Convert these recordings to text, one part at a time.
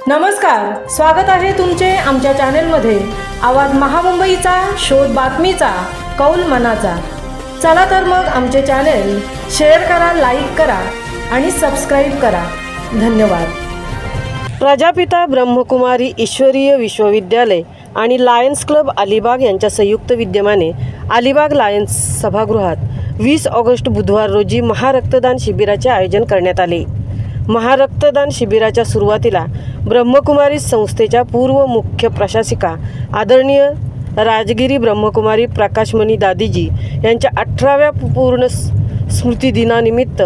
नमस्कार, स्वागत आहे तुमचे आमच्या चॅनेलमध्ये। आवाज महामुंबईचा, शोध बातमीचा, कौल मनाचा। चला तर मग आमचे चॅनेल शेअर करा, लाईक करा आणि सबस्क्राइब करा। धन्यवाद। प्रजापिता ब्रह्मकुमारी ईश्वरीय विश्वविद्यालय आणि लायन्स क्लब अलिबाग यांच्या संयुक्त विद्यमाने अलिबाग लायन्स सभागृहात 20 ऑगस्ट बुधवार रोजी महारक्तदान शिबिराचे आयोजन करण्यात आले। महारक्तदान शिबिराच्या सुरुवातीला ब्रह्मकुमारी संस्थेच्या पूर्व मुख्य प्रशासिका आदरणीय राजगिरी ब्रह्मकुमारी प्रकाशमणी दादीजी यांच्या 18व्या पूर्ण स्मृती दिनानिमित्त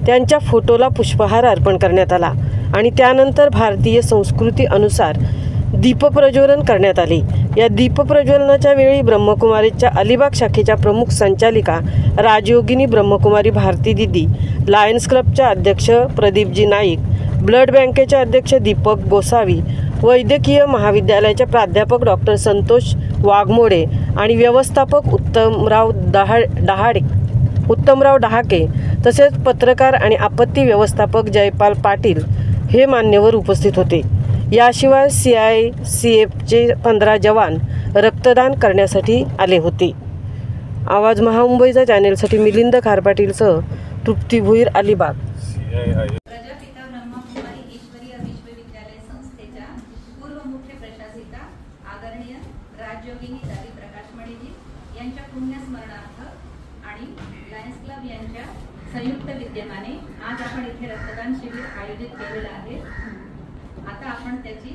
त्यांच्या फोटोला पुष्पहार अर्पण करण्यात आला आणि त्यानंतर भारतीय संस्कृती अनुसार दीपप्रज्वलन करण्यात आले। या दीपप्रज्वलनाच्या वेळी ब्रह्मकुमारीच्या अलिबाग शाखेच्या प्रमुख संचालिका राजयोगिनी ब्रह्मकुमारी भारती दिदी, लायन्स क्लबच्या अध्यक्ष प्रदीपजी नाईक, ब्लड बँकेचे अध्यक्ष दीपक गोसावी, वैद्यकीय महाविद्यालयाचे प्राध्यापक डॉक्टर संतोष वाघमोडे आणि व्यवस्थापक उत्तमराव डहाके तसेच पत्रकार आणि आपत्ती व्यवस्थापक जयपाल पाटील हे मान्यवर उपस्थित होते। याशिवाय CICFचे 15 जवान रक्तदान करण्यासाठी आले होते। आवाज महामुंबईचा चॅनेलसाठी मिलिंद खारपाटीलसह तृप्ती भुईर, अलिबाग। प्रजापिता ब्रह्मकुमारी ईश्वरीय विश्वविद्यालय संस्थेच्या पूर्व मुख्य प्रशासिका आदरणीय राजयोगिनी दादी प्रकाशमणीजी यांच्या पुण्यस्मरणार्थ आणि लायन्स क्लब यांच्या संयुक्त विद्यमाने आज आपण इथे रक्तदान शिबिर आयोजित केलेले आहे। आता आपण त्याची